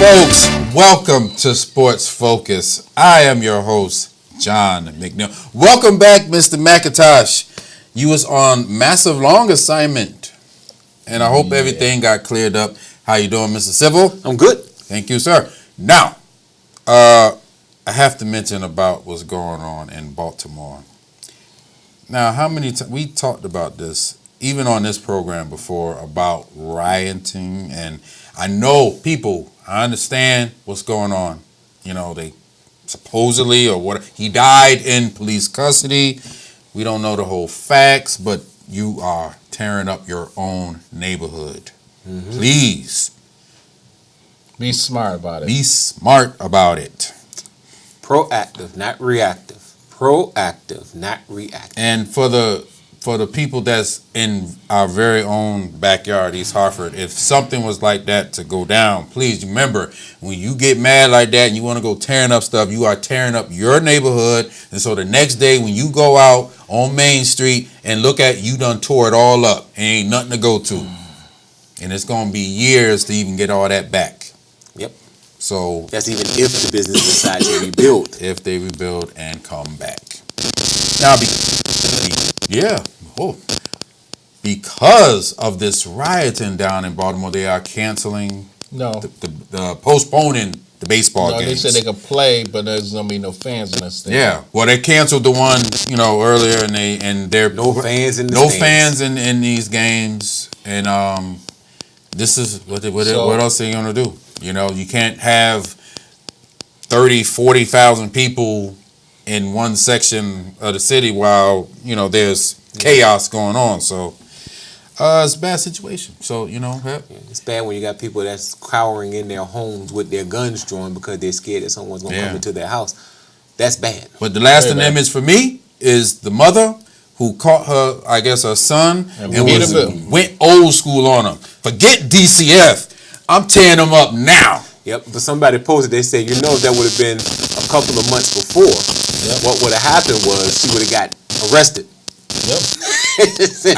Folks, welcome to Sports Focus. I am your host, John McNeill's. Welcome back, Mr. McIntosh. You was on massive long assignment, and I hope everything got cleared up. How you doing, Mr. Civil? I'm good. Thank you, sir. Now, I have to mention about what's going on in Baltimore. Now, how many times we talked about this, even on this program before, about rioting, and I know people. I understand what's going on. You know, they supposedly or what he died in police custody. We don't know the whole facts, but you are tearing up your own neighborhood. Mm-hmm. Please be smart about it. Be smart about it. Proactive, not reactive. Proactive, not reactive. And for the people that's in our very own backyard, East Hartford, if something was like that to go down, please remember, when you get mad like that and you want to go tearing up stuff, you are tearing up your neighborhood. And so the next day when you go out on Main Street and look at, you done tore it all up. Ain't nothing to go to. And it's going to be years to even get all that back. Yep. So that's even if the business decides to rebuild. If they rebuild and come back. Now, because of this rioting down in Baltimore, they are canceling, the postponing the baseball games. They said they could play, but there's gonna be no fans in the stadium. Yeah, well, they canceled the one earlier, and they're no fans in fans in these games, and this is what else are you gonna do? You can't have 30,000-40,000 people in one section of the city while there's chaos going on. So it's a bad situation. So it's bad when you got people that's cowering in their homes with their guns drawn because they're scared that someone's gonna come into their house. That's bad. But the lasting image for me is the mother who caught her son and went old school on him. Forget DCF. I'm tearing them up now. Yep, but somebody posted, they said, if that would have been a couple of months before, what would have happened was she would have got arrested. Yep.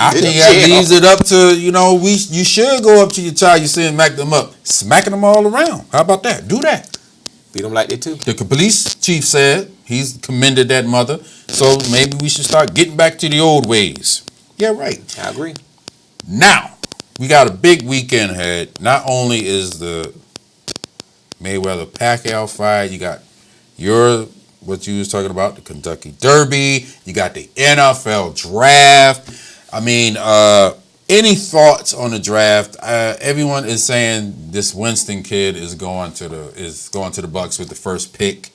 I think that leaves it up to, you should go up to your child, you see, and smack them up. Smacking them all around. How about that? Do that. Beat them like that too. The police chief said he's commended that mother, so maybe we should start getting back to the old ways. Yeah, right. I agree. Now, we got a big weekend ahead. Not only is the Mayweather Pacquiao fight, you got what you was talking about, the Kentucky Derby, you got the NFL draft. I mean, any thoughts on the draft? Everyone is saying this Winston kid is going to the Bucks with the first pick.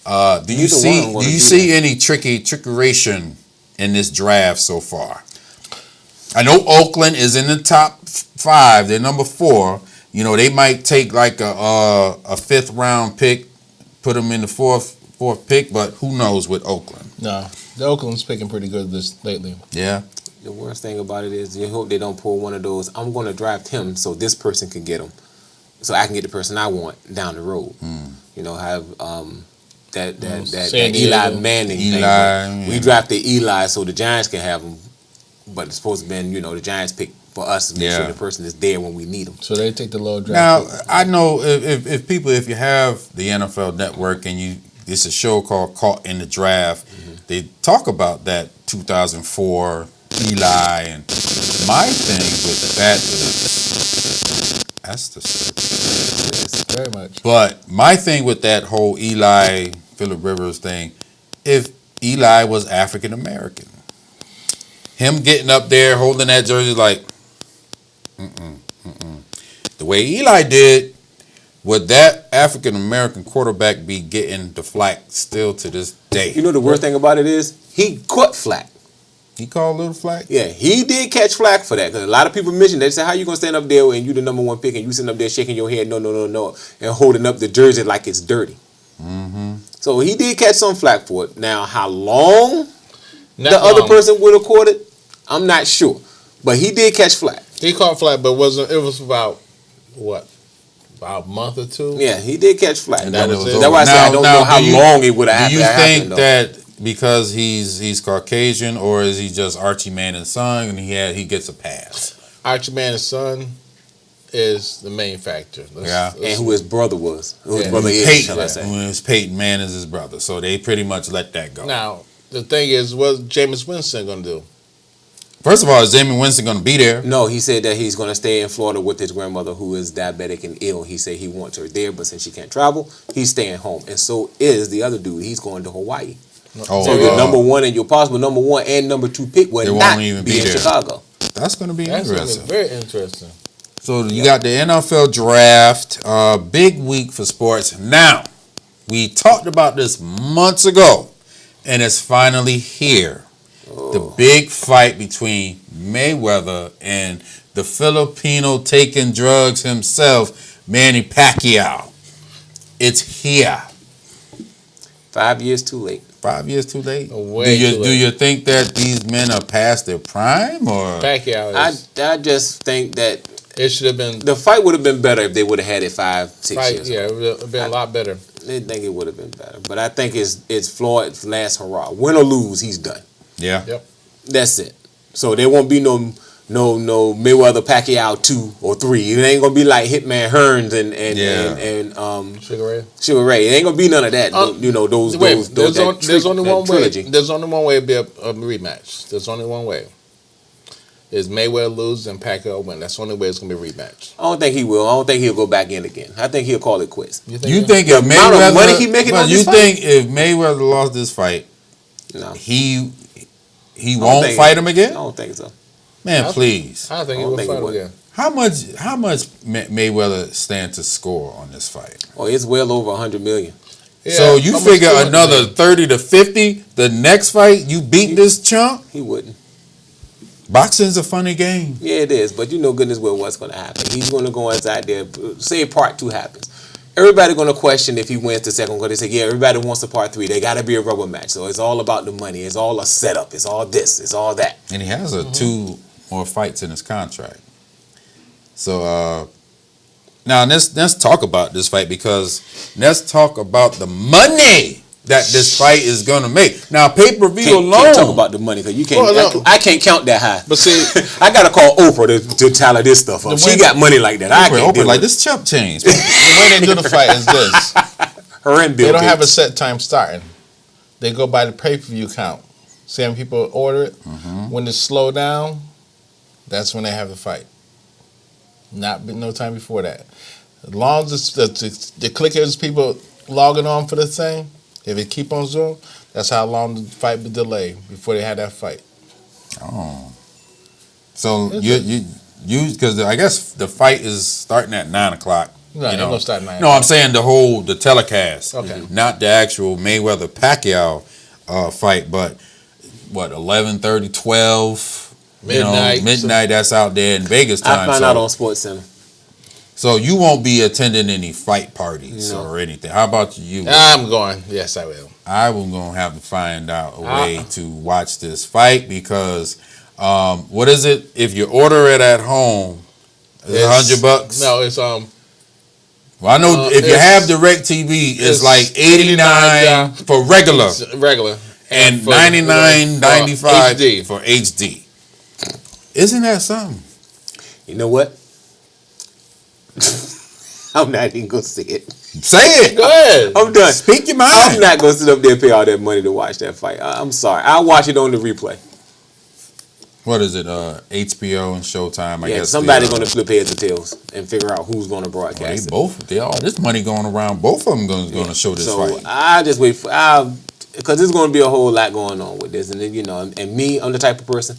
Do you see any trickeration in this draft so far? I know Oakland is in the top 5. They're number 4. They might take like a 5th round pick, put them in the fourth pick, but who knows with Oakland? No, the Oakland's picking pretty good this lately. Yeah. The worst thing about it is you hope they don't pull one of those, I'm going to draft him so this person can get him, so I can get the person I want down the road. Have that Eli Manning thing. Yeah. We drafted Eli so the Giants can have him, but it's supposed to be the Giants pick for us to make sure the person is there when we need them. So they take the low draft. Now, I know if you have the NFL Network and it's a show called Caught in the Draft, they talk about that 2004 Eli, and my thing with that is that's the yes, very much. But my thing with that whole Eli Phillip Rivers thing, if Eli was African American, him getting up there holding that jersey like, the way Eli did, would that African American quarterback be getting the flack still to this day? The worst thing about it is he caught flack. He called a little flack? Yeah, he did catch flack for that. Because a lot of people mentioned that. They said, how you going to stand up there and you the number 1 pick and you sitting up there shaking your head, no, and holding up the jersey like it's dirty. Mm-hmm. So he did catch some flack for it. Now, how long other person would have caught it, I'm not sure. But he did catch flack. He caught flack, but it was about, what? About a month or 2? Yeah, he did catch flack. And that's why I said I don't know how long it would have happened. Do you think that because he's Caucasian, or is he just Archie Manning's son and he gets a pass? Archie Manning's son is the main factor. And who his brother was. Who his Yeah. brother is, Peyton, shall I say. when it was Peyton Manning's his brother. So they pretty much let that go. Now, the thing is, what's Jameis Winston going to do? First of all, is Jameis Winston going to be there? No, he said that he's going to stay in Florida with his grandmother who is diabetic and ill. He said he wants her there, but since she can't travel, he's staying home. And so is the other dude. He's going to Hawaii. Oh, So your number one and your possible number one and number two pick will They not won't even be be in there. Chicago. That's going to be That's going to interesting. be very interesting. So you got the NFL draft, big week for sports. Now, we talked about this months ago, and it's finally here. The big fight between Mayweather and the Filipino taking drugs himself, Manny Pacquiao. It's here. 5 years too late. 5 years too late? Way too late. Do you think that these men are past their prime, or Pacquiao is. I just think that It should have been. the fight would have been better if they would have had it 5-6 Fight, years. yeah, it would have been a lot better. I think it would have been better. But I think it's Floyd's last hurrah. Win or lose, he's done. yeah? Yep. That's it. So there won't be no Mayweather Pacquiao 2 or 3. It ain't gonna be like Hitman Hearns and Sugar Ray. Sugar Ray. It ain't gonna be none of that. Those Wait, there's that only that one trilogy. way. There's only one way to be a rematch. There's only one way. Is Mayweather lose and Pacquiao win? That's the only way it's gonna be a rematch. I don't think he will. I don't think he'll go back in again. I think he'll call it quits. You think if amount of Mayweather, money he making but on you this think if Mayweather lost this fight, No, he I don't won't think- fight him I again? don't think so. Man, please. I think I he don't will think he fight would. again. How much Mayweather stand to score on this fight? Oh, it's well over 100 million. Yeah, So you how much figure $200 another million? 30 to 50, the next fight you beat this chump? He wouldn't. Boxing's a funny game. Yeah, it is. But you know goodness well what's going to happen. He's going to go inside there. Say part 2 happens. Everybody going to question if he wins the second one. They say, yeah, everybody wants the part 3. They got to be a rubber match. So it's all about the money. It's all a setup. It's all this. It's all that. And he has 2 more fights in his contract. So now let's talk about this fight, because let's talk about the money that this fight is gonna make. Now pay-per-view alone. Can't talk about the money because you can't. Well, no. I can't count that high. But see, I gotta call Oprah to tally this stuff up. The She way- got money like that. I can't Oprah deal like with this chump change. the way they do the fight is this: her and Bill. they don't have a Gates. set time starting. They go by the pay-per-view count. See how many people order it. When it's slow down, that's when they have the fight. No time before that. As long as the clickers, people logging on for the thing, if it keep on zoom, that's how long the fight would delay before they had that fight. Oh. So you because I guess the fight is starting at 9 o'clock. No, it ain't gonna start at 9 No, I'm saying the telecast. Okay. Not the actual Mayweather Pacquiao fight, but what 11:30, 12 Midnight. midnight. That's out there in Vegas time. I find out on Sports Center. So you won't be attending any fight parties No. or anything. How about you? I'm going. Yes, I will. I will gonna have to find out a way to watch this fight, because what is it? If you order it at home, it's $100. No, it's Well, I know if you it's- have DirecTV, it's it's like 89 for regular It's regular and for- 99.95 HD. for HD. Isn't that something? You know what? I'm not even gonna say it. Say it. Go ahead. I'm done. Speak your I'm mind. not gonna sit up there and pay all that money to watch that fight. I'm sorry. I'll watch it on the replay. What is it? HBO and Showtime. I Yeah, guess somebody's gonna flip heads and tails and figure out who's gonna broadcast it. They all this money going around. Both of them going to show this So fight. I just wait for because there's going to be a whole lot going on with this, and then, and me, I'm the type of person.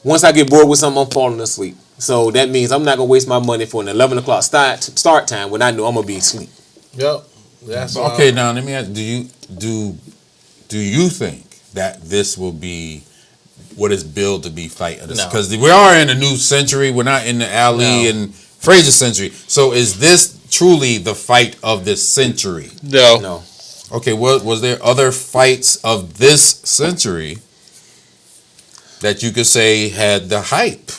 Once I get bored with something, I'm falling asleep. So that means I'm not gonna waste my money for an 11 o'clock start time when I know I'm gonna be asleep. Yep. That's Okay, now let me ask: do you think that this will be what is billed to be fight of this? No. Because we are in a new century. We're not in the Ali No. and Frazier century. So is this truly the fight of this century? No, Okay, was there other fights of this century that you could say had the hype?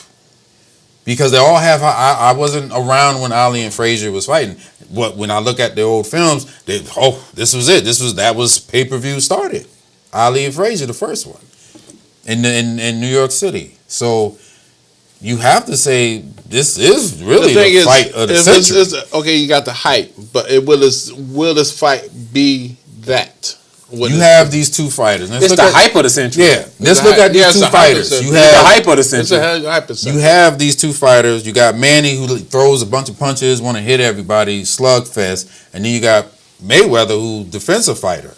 Because they all have. I wasn't around when Ali and Frazier was fighting. When I look at the old films, this was it. That was pay-per-view started. Ali and Frazier, the first one in New York City. So you have to say this is really the fight of the century. Okay, you got the hype, but will this fight be that? You have these two fighters. It's the hype of the century. Yeah, let's look at these two fighters. You have the hype of the century. You have these two fighters. You got Manny, who throws a bunch of punches, want to hit everybody, slugfest, and then you got Mayweather, who defensive fighter.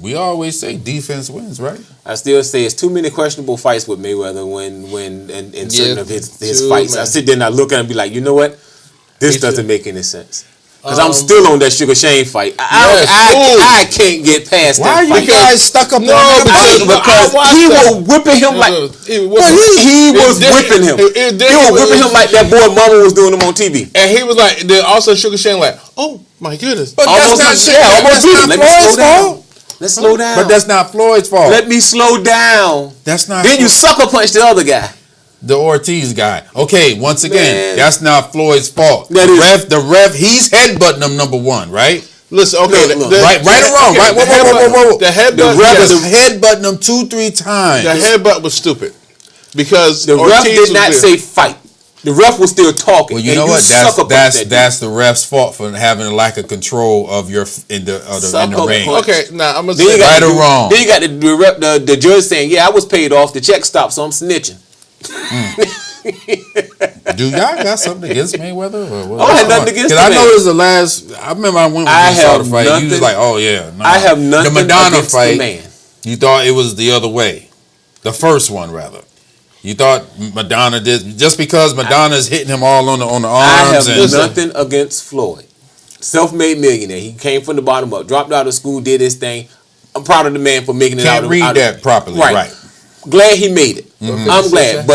We always say defense wins, right? I still say it's too many questionable fights with Mayweather when in certain of his fights. Man. I sit there and I look at him and be like, you know what? This doesn't make any sense. Because I'm still on that Sugar Shane fight. I can't get past that fight. Why are you guys stuck up on that? Because he was whipping him like... He was whipping him. He was whipping him like that boy Mama was doing him on TV. And he was like... Then also Sugar Shane like, oh my goodness. But that's not Floyd's fault. Let's slow down. But that's not Floyd's fault. Let me slow down. That's not... Then you sucker punch the other guy. The Ortiz guy. Okay, once again, that's not Floyd's fault. The ref, he's headbutting him, number one, right? Listen, okay, right or wrong, right? Whoa. The ref is headbutting him 2-3 times. The headbutt was stupid because the ref did not say fight. The ref was still talking. Well, you know what? That's the ref's fault for having a lack of control of your in the ring. Okay, now I'm gonna say right or wrong. Then you got the judge saying, "Yeah, I was paid off. The check stopped, so I'm snitching." Do y'all got something against Mayweather? Or what? I had nothing against him. Because I know this is the last. I remember I went when you saw the fight. You was like, "Oh yeah." No. I have nothing the Madonna against fight, the man. You thought it was the other way. The first one, rather. You thought Madonna did just because Madonna's hitting him all on the arms. I have nothing against Floyd. Self-made millionaire. He came from the bottom up, dropped out of school, did his thing. I'm proud of the man for making it out. Can't read that properly, right? Glad he made it. Mm-hmm. I'm glad,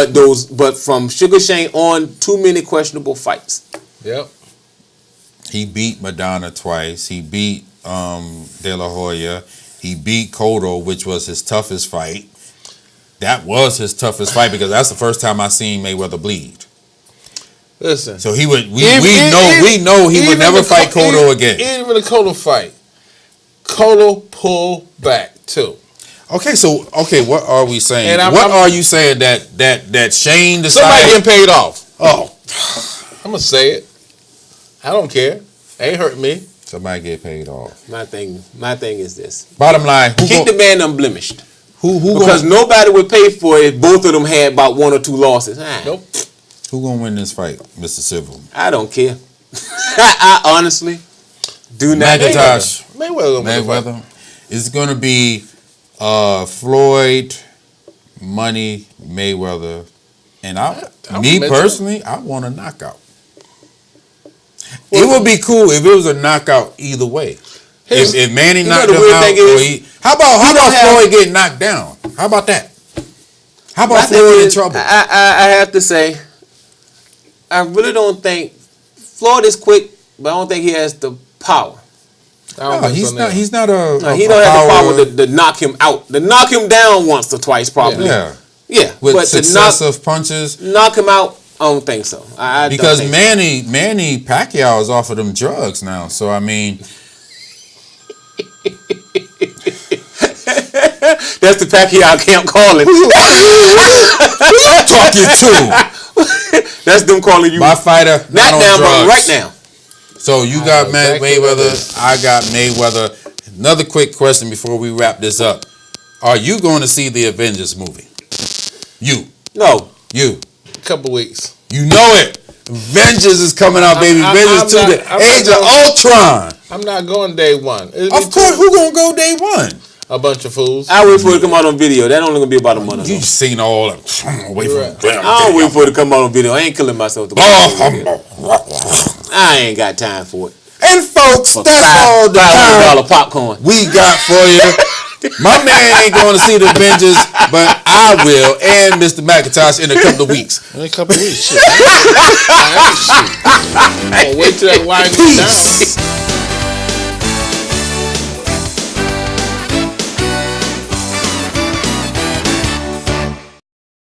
but from Sugar Shane on, too many questionable fights. Yep. He beat Madonna twice. He beat De La Hoya. He beat Cotto, which was his toughest fight. That was his toughest fight because that's the first time I seen Mayweather bleed. Listen. So he would. We know he would never fight Cotto again. Even the Cotto fight, Cotto pulled back too. Okay, what are we saying? What are you saying that Shane decided? Somebody getting paid off. Oh, I'm gonna say it. I don't care. Ain't hurt me. Somebody get paid off. My thing is this. Bottom line, keep the man unblemished. Who because nobody would pay for it if both of them had about 1 or 2 losses. Nope. Who gonna win this fight, Mr. Civil? I don't care. I honestly do not. Mayweather. It's gonna be Floyd, Money, Mayweather, and personally, I want a knockout. It would be cool if it was a knockout either way. If Manny knocked him out, how about Floyd getting knocked down? How about that? How about Floyd in trouble? I have to say, I really don't think Floyd is quick, but I don't think he has the power. He's not he don't have the power to knock him out. To knock him down once or twice, probably. Yeah. With successive punches, knock him out. I don't think so. Because Manny Pacquiao is off of them drugs now. So I mean. That's the Pacquiao camp calling. Who you talking to? That's them calling you. My fighter, not now, but right now. So you got Mayweather. I got Mayweather. Another quick question before we wrap this up: are you going to see the Avengers movie? You? No. You? A couple weeks. You know it. Avengers is coming out, baby. Avengers 2, the Age of Ultron. I'm not going day one. Of course, who gonna go day one? A bunch of fools. I wait for it to come out on video. That only gonna be about a month. You seen all of them. Wait for it. I don't wait for it to come out on video. I ain't killing myself to I ain't got time for it. And folks, that's all the time $500 popcorn we got for you. My man ain't going to see the Avengers, but I will, and Mr. McIntosh in a couple of weeks. In a couple of weeks, shit. Wait till that wine goes down.